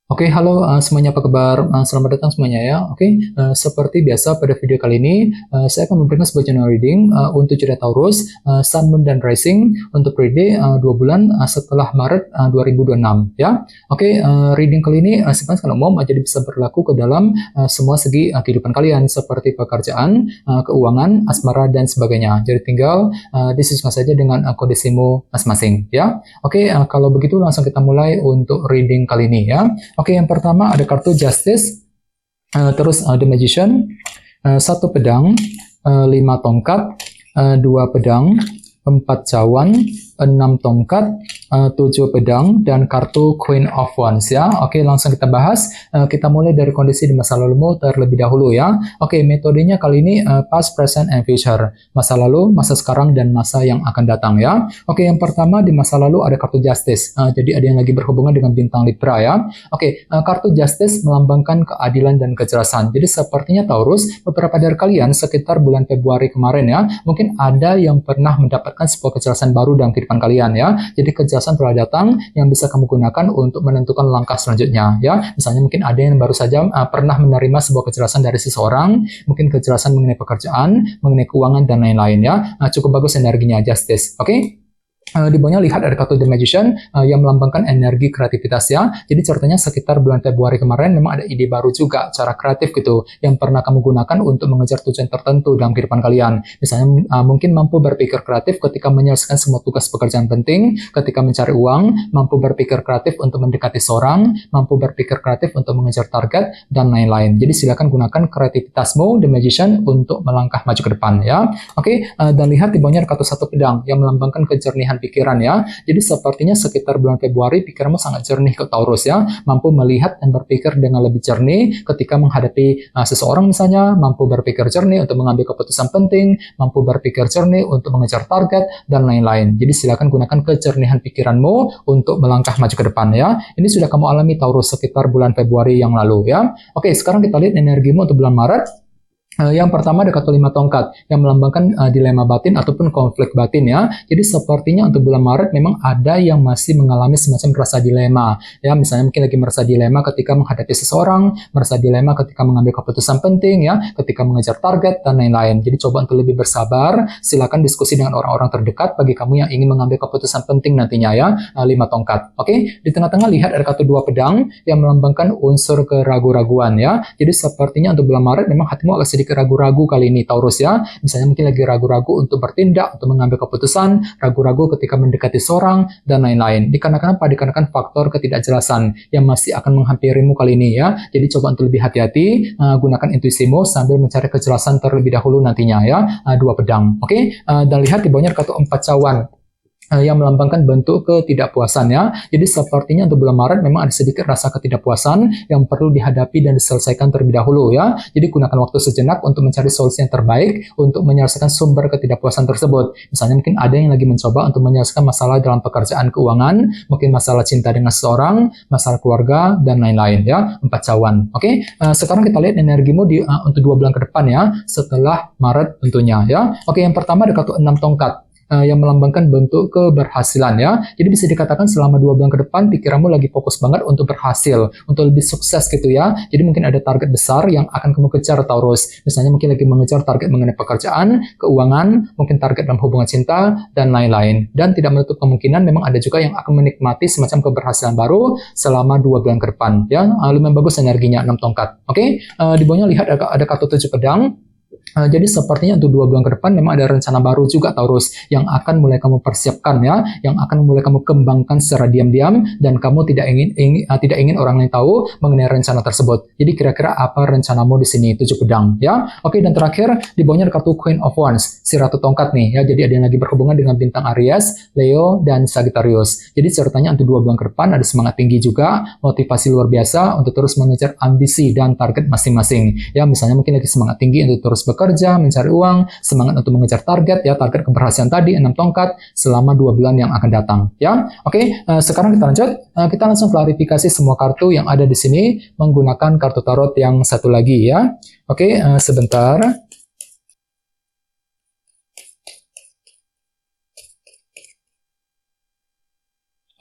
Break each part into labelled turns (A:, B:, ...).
A: Oke, halo semuanya, apa kabar? Selamat datang semuanya ya. Oke, seperti biasa pada video kali ini, saya akan memberikan sebuah general reading untuk zodiak Taurus, Sun, Moon, dan Rising untuk periode 2 bulan setelah Maret 2026 ya. Oke, reading kali ini sifatnya sangat umum, jadi bisa berlaku ke dalam semua segi kehidupan kalian seperti pekerjaan, keuangan, asmara, dan sebagainya. Jadi tinggal disesuaikan saja dengan kondisimu masing-masing ya. Oke, kalau begitu langsung kita mulai untuk reading kali ini ya. Oke, yang pertama ada kartu Justice, terus The Magician, satu pedang, 5 tongkat, 2 pedang, 4 cawan, 6 tongkat, 7 pedang, dan kartu Queen of Wands ya. Oke, langsung kita bahas. Kita mulai dari kondisi di masa lalumu terlebih dahulu ya. Oke, metodenya kali ini past, present, and future. Masa lalu, masa sekarang, dan masa yang akan datang ya. Oke, yang pertama di masa lalu ada kartu Justice. Jadi ada yang lagi berhubungan dengan bintang Libra ya. Oke, kartu Justice melambangkan keadilan dan kejelasan. Jadi sepertinya Taurus, beberapa dari kalian sekitar bulan Februari kemarin ya, mungkin ada yang pernah mendapatkan sebuah kejelasan baru dalam kehidupan kalian ya. Jadi kejelasan telah datang yang bisa kamu gunakan untuk menentukan langkah selanjutnya ya. Misalnya mungkin ada yang baru saja pernah menerima sebuah kejelasan dari seseorang, mungkin kejelasan mengenai pekerjaan, mengenai keuangan, dan lain-lain ya. Cukup bagus energinya Justice. Oke? Di bawahnya lihat ada kartu The Magician yang melambangkan energi kreativitas ya. Jadi ceritanya sekitar bulan Februari kemarin memang ada ide baru juga, cara kreatif gitu, yang pernah kamu gunakan untuk mengejar tujuan tertentu dalam kehidupan kalian. Misalnya mungkin mampu berpikir kreatif ketika menyelesaikan semua tugas pekerjaan penting, ketika mencari uang, mampu berpikir kreatif untuk mendekati seorang, mampu berpikir kreatif untuk mengejar target, dan lain-lain. Jadi silakan gunakan kreativitasmu, The Magician, untuk melangkah maju ke depan ya. Oke, dan lihat di bawahnya ada kartu satu pedang yang melambangkan kejernihan pikiran ya. Jadi sepertinya sekitar bulan Februari pikiranmu sangat jernih ke Taurus ya, mampu melihat dan berpikir dengan lebih jernih ketika menghadapi seseorang misalnya, mampu berpikir jernih untuk mengambil keputusan penting, mampu berpikir jernih untuk mengejar target, dan lain-lain. Jadi silakan gunakan kejernihan pikiranmu untuk melangkah maju ke depan ya. Ini sudah kamu alami Taurus sekitar bulan Februari yang lalu ya. Oke, sekarang kita lihat energimu untuk bulan Maret. Yang pertama ada kartu 5 tongkat yang melambangkan dilema batin ataupun konflik batin ya. Jadi sepertinya untuk bulan Maret memang ada yang masih mengalami semacam rasa dilema ya. Misalnya mungkin lagi merasa dilema ketika menghadapi seseorang, merasa dilema ketika mengambil keputusan penting ya, ketika mengejar target, dan lain-lain. Jadi coba untuk lebih bersabar, silakan diskusi dengan orang-orang terdekat bagi kamu yang ingin mengambil keputusan penting nantinya ya. 5 tongkat. Oke, di tengah-tengah lihat ada kartu 2 pedang yang melambangkan unsur keraguan-raguan ya. Jadi sepertinya untuk bulan Maret memang hatimu agak sedikit ragu-ragu kali ini Taurus ya. Misalnya mungkin lagi ragu-ragu untuk bertindak, untuk mengambil keputusan, ragu-ragu ketika mendekati seorang, dan lain-lain. Dikarenakan apa? Dikarenakan faktor ketidakjelasan yang masih akan menghampirimu kali ini ya. Jadi coba untuk lebih hati-hati, gunakan intuisimu sambil mencari kejelasan terlebih dahulu nantinya ya. 2 pedang. Oke? Dan lihat di bawahnya kartu 4 cawan yang melambangkan bentuk ketidakpuasan ya. Jadi sepertinya untuk bulan Maret memang ada sedikit rasa ketidakpuasan yang perlu dihadapi dan diselesaikan terlebih dahulu ya. Jadi gunakan waktu sejenak untuk mencari solusi yang terbaik untuk menyelesaikan sumber ketidakpuasan tersebut. Misalnya mungkin ada yang lagi mencoba untuk menyelesaikan masalah dalam pekerjaan, keuangan, mungkin masalah cinta dengan seseorang, masalah keluarga, dan lain-lain ya. 4 cawan. Oke, sekarang kita lihat energimu untuk 2 bulan ke depan ya, setelah Maret tentunya ya. Oke, yang pertama ada kartu 6 tongkat yang melambangkan bentuk keberhasilan ya. Jadi bisa dikatakan selama 2 bulan ke depan pikiranmu lagi fokus banget untuk berhasil, untuk lebih sukses gitu ya. Jadi mungkin ada target besar yang akan kamu kejar Taurus. Misalnya mungkin lagi mengejar target mengenai pekerjaan, keuangan, mungkin target dalam hubungan cinta, dan lain-lain. Dan tidak menutup kemungkinan memang ada juga yang akan menikmati semacam keberhasilan baru selama 2 bulan ke depan ya. Lumayan bagus energinya 6 tongkat. Oke, di bawahnya lihat ada kartu 7 pedang. Jadi sepertinya untuk 2 bulan ke depan memang ada rencana baru juga Taurus yang akan mulai kamu persiapkan ya, yang akan mulai kamu kembangkan secara diam-diam dan kamu tidak ingin orang lain tahu mengenai rencana tersebut. Jadi kira-kira apa rencanamu di sini? 7 pedang ya. Oke, dan terakhir di bawahnya ada kartu Queen of Wands, si ratu tongkat nih ya. Jadi ada yang lagi berhubungan dengan bintang Aries, Leo, dan Sagittarius. Jadi ceritanya untuk 2 bulan ke depan ada semangat tinggi juga, motivasi luar biasa untuk terus mengejar ambisi dan target masing-masing. Ya, misalnya mungkin lagi semangat tinggi untuk terus bekerja, mencari uang, semangat untuk mengejar target ya, target keberhasilan tadi 6 tongkat selama 2 bulan yang akan datang ya. Oke, sekarang kita lanjut. Kita langsung klarifikasi semua kartu yang ada di sini menggunakan kartu tarot yang satu lagi ya. Oke, sebentar.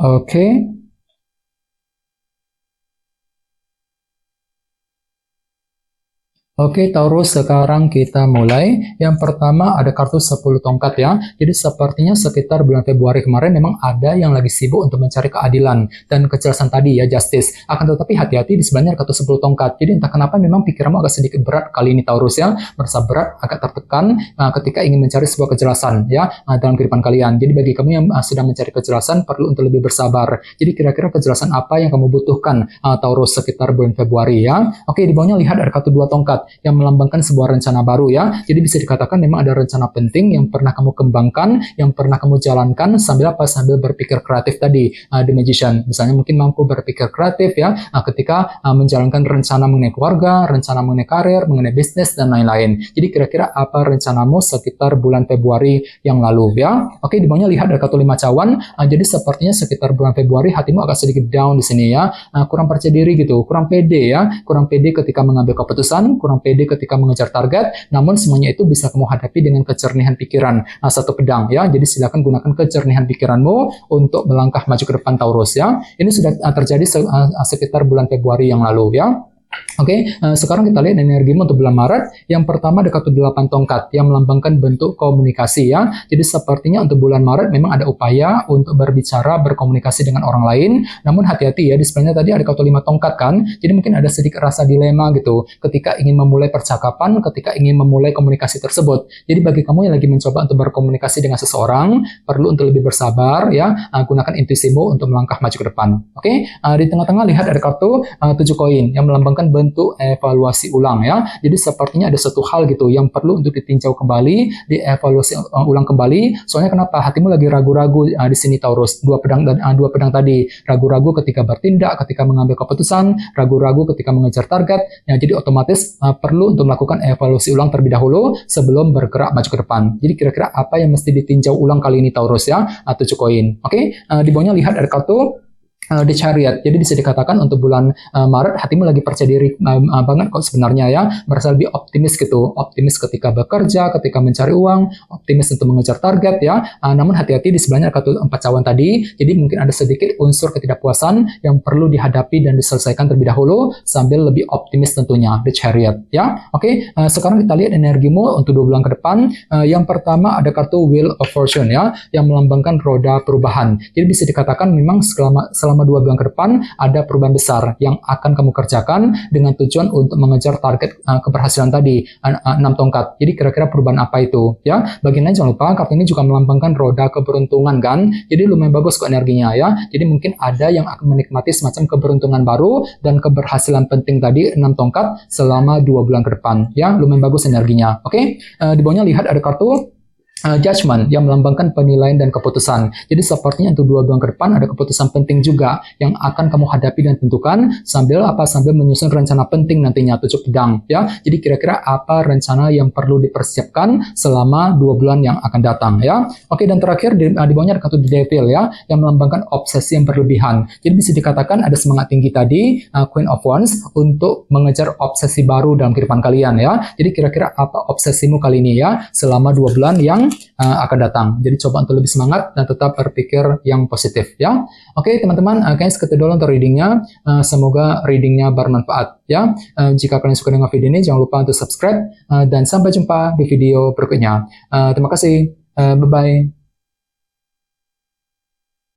A: Oke. Oke, Taurus, sekarang kita mulai. Yang pertama ada kartu 10 tongkat ya. Jadi sepertinya sekitar bulan Februari kemarin memang ada yang lagi sibuk untuk mencari keadilan dan kejelasan tadi ya, justice. Akan tetapi hati-hati di sebelahnya kartu 10 tongkat. Jadi entah kenapa memang pikiranmu agak sedikit berat kali ini Taurus ya. Merasa berat, agak tertekan ketika ingin mencari sebuah kejelasan ya dalam kehidupan kalian. Jadi bagi kamu yang sedang mencari kejelasan perlu untuk lebih bersabar. Jadi kira-kira kejelasan apa yang kamu butuhkan Taurus sekitar bulan Februari ya. Oke, di bawahnya lihat ada kartu 2 tongkat yang melambangkan sebuah rencana baru ya. Jadi bisa dikatakan memang ada rencana penting yang pernah kamu kembangkan, yang pernah kamu jalankan sambil apa? Sambil berpikir kreatif tadi, The Magician. Misalnya mungkin mampu berpikir kreatif ya ketika menjalankan rencana mengenai keluarga, rencana mengenai karir, mengenai bisnis dan lain-lain. Jadi kira-kira apa rencanamu sekitar bulan Februari yang lalu ya. Oke, di bawahnya lihat ada kartu 5 cawan. Jadi sepertinya sekitar bulan Februari hatimu agak sedikit down di sini ya. Kurang percaya diri gitu, kurang pede ya, kurang pede ketika mengambil keputusan, kurang pede ketika mengejar target, namun semuanya itu bisa kamu hadapi dengan kejernihan pikiran. Satu pedang ya, jadi silakan gunakan kejernihan pikiranmu untuk melangkah maju ke depan Taurus ya. Ini sudah terjadi sekitar bulan Februari yang lalu ya. Oke, sekarang kita lihat energimu untuk bulan Maret. Yang pertama ada kartu 8 tongkat yang melambangkan bentuk komunikasi ya. Jadi sepertinya untuk bulan Maret memang ada upaya untuk berbicara, berkomunikasi dengan orang lain. Namun hati-hati ya, di sebelahnya tadi ada kartu 5 tongkat kan. Jadi mungkin ada sedikit rasa dilema gitu ketika ingin memulai percakapan, ketika ingin memulai komunikasi tersebut. Jadi bagi kamu yang lagi mencoba untuk berkomunikasi dengan seseorang, perlu untuk lebih bersabar ya. Gunakan intuisimu untuk melangkah maju ke depan. Oke, di tengah-tengah lihat ada kartu 7 koin yang melambangkan bentuk evaluasi ulang ya. Jadi sepertinya ada satu hal gitu yang perlu untuk ditinjau kembali, dievaluasi ulang kembali. Soalnya kenapa? Hatimu lagi ragu-ragu di sini Taurus. Dua pedang tadi, ragu-ragu ketika bertindak, ketika mengambil keputusan, ragu-ragu ketika mengejar target. Ya, jadi otomatis perlu untuk melakukan evaluasi ulang terlebih dahulu sebelum bergerak maju ke depan. Jadi kira-kira apa yang mesti ditinjau ulang kali ini Taurus ya? 7 koin. Oke, di bawahnya lihat ada kartu The Chariot. Jadi bisa dikatakan untuk bulan Maret hatimu lagi percaya diri banget kok sebenarnya ya, merasa lebih optimis gitu, optimis ketika bekerja, ketika mencari uang, optimis untuk mengejar target ya. Namun hati-hati di sebelahnya kartu 4 cawan tadi, jadi mungkin ada sedikit unsur ketidakpuasan yang perlu dihadapi dan diselesaikan terlebih dahulu sambil lebih optimis tentunya, The Chariot ya. Oke, sekarang kita lihat energimu untuk 2 bulan ke depan. Yang pertama ada kartu Wheel of Fortune ya, yang melambangkan roda perubahan. Jadi bisa dikatakan memang selama 2 bulan ke depan ada perubahan besar yang akan kamu kerjakan dengan tujuan untuk mengejar target keberhasilan tadi 6 tongkat. Jadi kira-kira perubahan apa itu ya? Bagian lain jangan lupa kartu ini juga melambangkan roda keberuntungan kan. Jadi lumayan bagus kok energinya ya. Jadi mungkin ada yang akan menikmati semacam keberuntungan baru dan keberhasilan penting tadi 6 tongkat selama 2 bulan ke depan ya. Lumayan bagus energinya. Oke, di bawahnya lihat ada kartu Judgment yang melambangkan penilaian dan keputusan. Jadi sepertinya untuk 2 bulan ke depan ada keputusan penting juga yang akan kamu hadapi dan tentukan sambil menyusun rencana penting nantinya 7 pedang ya. Jadi kira-kira apa rencana yang perlu dipersiapkan selama 2 bulan yang akan datang ya. Oke, dan terakhir di bawahnya ada kartu The Devil ya yang melambangkan obsesi yang berlebihan. Jadi bisa dikatakan ada semangat tinggi tadi Queen of Wands untuk mengejar obsesi baru dalam kehidupan kalian ya. Jadi kira-kira apa obsesimu kali ini ya selama 2 bulan yang akan datang. Jadi coba untuk lebih semangat dan tetap berpikir yang positif ya. Oke teman-teman, kayaknya segitu dulu untuk readingnya. Semoga readingnya bermanfaat ya. Jika kalian suka dengan video ini jangan lupa untuk subscribe dan sampai jumpa di video berikutnya. Terima kasih. Bye bye.